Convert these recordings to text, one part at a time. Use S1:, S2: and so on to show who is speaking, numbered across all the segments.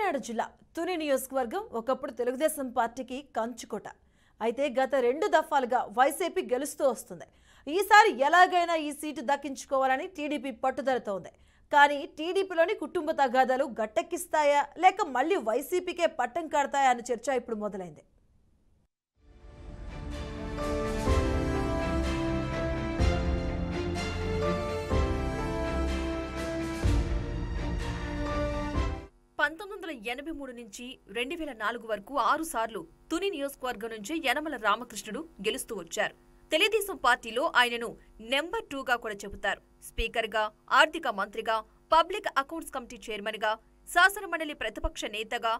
S1: కాకినాడ జిల్లా తుని నియోజకవర్గం ఒకప్పుడు తెలుగుదేశం పార్టీకి కంచుకోట. అయితే గత 2 దఫాలుగా వైసీపీ గెలుస్తూ వస్తుంది. ఈసారి ఎలాగైనా ఈ సీటు దక్కించుకోవాలని టీడీపీ పట్టుదలతో ఉంది. కానీ టీడీపీలోని కుటుంబ తగాదాలు గట్టెక్కిస్తాయా లేక మళ్ళీ వైసీపీకే పట్టం కడతాయా అనే చర్చ ఇప్పుడు మొదలైంది.
S2: నుంచి 2004 వరకు 6 సార్లు తుని నియోజకవర్గం నుంచి యనమల రామకృష్ణుడు గెలుస్తూ వచ్చారు. తెలుగుదేశం పార్టీలో ఆయనను నెంబర్ 2గా కూడా చెబుతారు. స్పీకర్గా, ఆర్థిక మంత్రిగా, పబ్లిక్ అకౌంట్స్ కమిటీ చైర్మన్గా, శాసనమండలి ప్రతిపక్ష నేతగా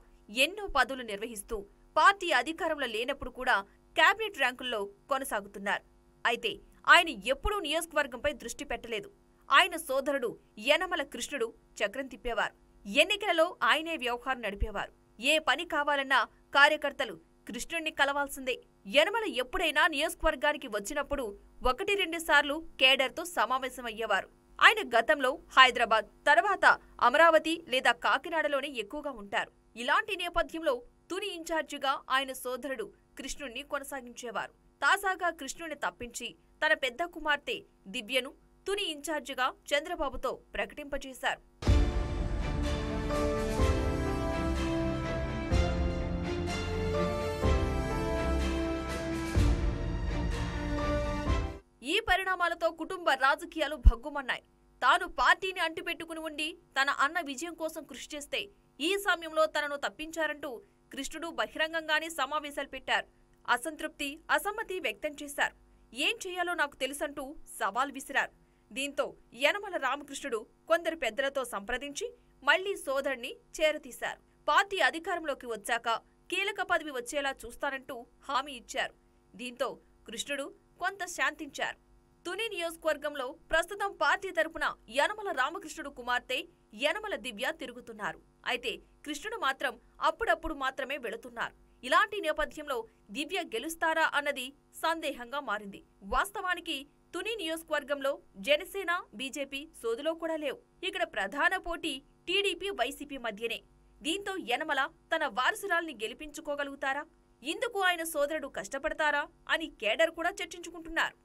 S2: ఎన్నో పదవులు నిర్వహిస్తూ పార్టీ అధికారంలో లేనప్పుడు కూడా కేబినెట్ ర్యాంకుల్లో కొనసాగుతున్నారు. అయితే ఆయన ఎప్పుడూ నియోజకవర్గంపై దృష్టి పెట్టలేదు. ఆయన సోదరుడు యనమల కృష్ణుడు చక్రం తిప్పేవారు. ఎన్నికలలో ఆయనే వ్యవహారం నడిపేవారు. ఏ పని కావాలన్నా కార్యకర్తలు కృష్ణుడిని కలవాల్సిందే. యనమల ఎప్పుడైనా నియోజకవర్గానికి వచ్చినప్పుడు 1-2 సార్లు కేడర్తో సమావేశమయ్యేవారు. ఆయన గతంలో హైదరాబాద్, తర్వాత అమరావతి లేదా కాకినాడలోనే ఎక్కువగా ఉంటారు. ఇలాంటి నేపథ్యంలో తుని ఇన్ఛార్జిగా ఆయన సోదరుడు కృష్ణుడిని కొనసాగించేవారు. తాజాగా కృష్ణుడిని తప్పించి తన పెద్ద కుమార్తె దివ్యను తుని ఇన్ఛార్జిగా చంద్రబాబుతో ప్రకటింపజేశారు. ఈ పరిణామాలతో కుటుంబ రాజకీయాలు భగ్గుమన్నాయి. తాను పార్టీని అంటిపెట్టుకుని ఉండి తన అన్న విజయం కోసం కృషి చేస్తే ఈ సమయంలో తనను తప్పించారంటూ కృష్ణుడు బహిరంగంగానే సమావేశాలు పెట్టారు. అసంతృప్తి, అసమ్మతి వ్యక్తం చేశారు. ఏం చేయాలో నాకు తెలుసంటూ సవాల్ విసిరారు. దీంతో యనమల రామకృష్ణుడు కొందరు పెద్దలతో సంప్రదించి మళ్లీ సోదరుణ్ణి చేరతీశారు. పార్టీ అధికారంలోకి వచ్చాక కీలక పదవి వచ్చేలా చూస్తానంటూ హామీ ఇచ్చారు. దీంతో కృష్ణుడు కొంత శాంతించారు. తుని నియోజకవర్గంలో ప్రస్తుతం పార్టీ తరపున యనమల రామకృష్ణుడు కుమార్తె యనమల దివ్య తిరుగుతున్నారు. అయితే కృష్ణుడు మాత్రం అప్పుడప్పుడు మాత్రమే వెళుతున్నారు. ఇలాంటి నేపథ్యంలో దివ్య గెలుస్తారా అన్నది సందేహంగా మారింది. వాస్తవానికి తుని నియోజకవర్గంలో జనసేన, బీజేపీ సోదులో కూడా లేవు. ఇక్కడ ప్రధాన పోటీ టీడీపీ, వైసీపీ మధ్యనే. దీంతో యనమల తన వారసురాల్ని గెలిపించుకోగలుగుతారా? ఇందుకు ఆయన సోదరుడు కష్టపడతారా అని కేడర్ కూడా చర్చించుకుంటున్నారు.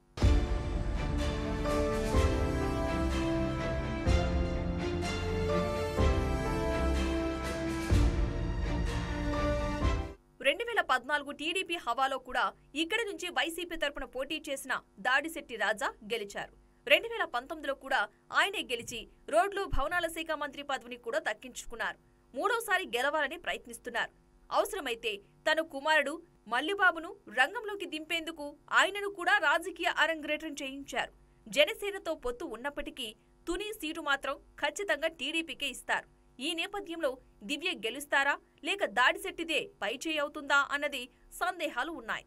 S2: టీడీపీ హవాలో కూడా ఇక్కడి నుంచి వైసీపీ తరపున పోటీ చేసిన దాడిశెట్టి రాజా గెలిచారు. 2019లో కూడా ఆయనే గెలిచి రోడ్లు, భవనాల శాఖ మంత్రి పదవిని కూడా దక్కించుకున్నారు. మూడోసారి గెలవాలని ప్రయత్నిస్తున్నారు. అవసరమైతే తన కుమారుడు మల్లిబాబును రంగంలోకి దింపేందుకు ఆయనను కూడా రాజకీయ అరంగేట్రం చేయించారు. జనసేనతో పొత్తు ఉన్నప్పటికీ తుని సీటు మాత్రం ఖచ్చితంగా టీడీపీకే ఇస్తారు. ఈ నేపథ్యంలో దివ్య గెలుస్తారా లేక దాడిశెట్టిదే పైచేయి అవుతుందా అన్నది సందేహాలు ఉన్నాయి.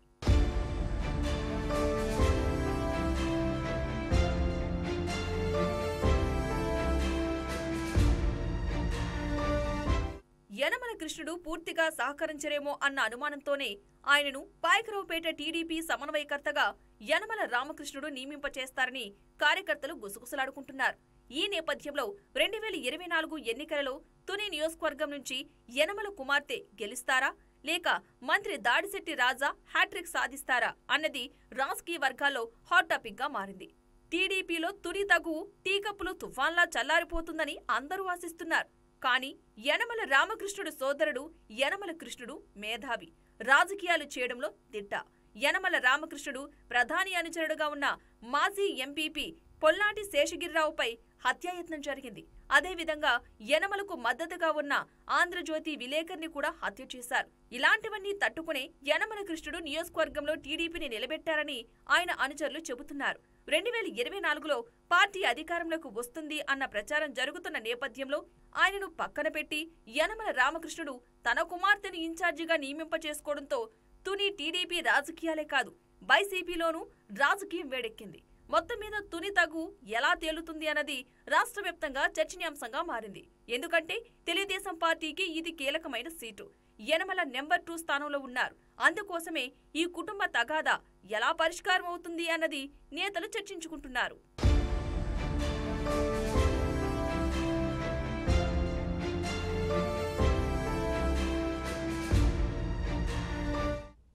S2: యనమల కృష్ణుడు పూర్తిగా సహకరించరేమో అన్న అనుమానంతోనే ఆయనను పాయకరావుపేట టీడీపీ సమన్వయకర్తగా యనమల రామకృష్ణుడు నియమింపచేస్తారని కార్యకర్తలు గుసగుసలాడుకుంటున్నారు. ఈ నేపథ్యంలో 2024 ఎన్నికలలో తుని నియోజకవర్గం నుంచి యనమల కుమార్తె గెలుస్తారా లేక మంత్రి దాడిశెట్టి రాజా హ్యాట్రిక్ సాధిస్తారా అన్నది రాజకీయ వర్గాల్లో హాట్ టాపిక్ గా మారింది. టీడీపీలో తుని తగువు టీకప్పులు తుఫాన్లా చల్లారిపోతుందని అందరూ ఆశిస్తున్నారు. కానీ యనమల రామకృష్ణుడు సోదరుడు యనమల కృష్ణుడు మేధావి, రాజకీయాలు చేయడంలో దిట్ట. యనమల రామకృష్ణుడు ప్రధాని అనుచరుడుగా ఉన్న మాజీ ఎంపీపీ పొల్లాటి శేషగిరిరావుపై హత్యాయత్నం జరిగింది. అదేవిధంగా యనమలకు మద్దతుగా ఉన్న ఆంధ్రజ్యోతి విలేకరిని కూడా హత్య చేశారు. ఇలాంటివన్నీ తట్టుకునే యనమల కృష్ణుడు నియోజకవర్గంలో టీడీపీని నిలబెట్టారని ఆయన అనుచరులు చెబుతున్నారు. 2024లో పార్టీ అధికారంలోకి వస్తుంది అన్న ప్రచారం జరుగుతున్న నేపథ్యంలో ఆయనను పక్కన పెట్టి యనమల రామకృష్ణుడు తన కుమార్తెను ఇన్ఛార్జిగా నియమింపచేసుకోవడంతో తుని టీడీపీ రాజకీయాలే కాదు, వైసీపీలోనూ రాజకీయం వేడెక్కింది. మొత్తం మీద తుని తగు ఎలా తేలుతుంది అన్నది రాష్ట్ర వ్యాప్తంగా చర్చనీయాంశంగా మారింది. ఎందుకంటే తెలుగుదేశం పార్టీకి ఇది కీలకమైన సీటు. యనమల నెంబర్ 2 స్థానంలో ఉన్నారు. అందుకోసమే ఈ కుటుంబ తగాదా ఎలా పరిష్కారం అవుతుంది అన్నది నేతలు చర్చించుకుంటున్నారు.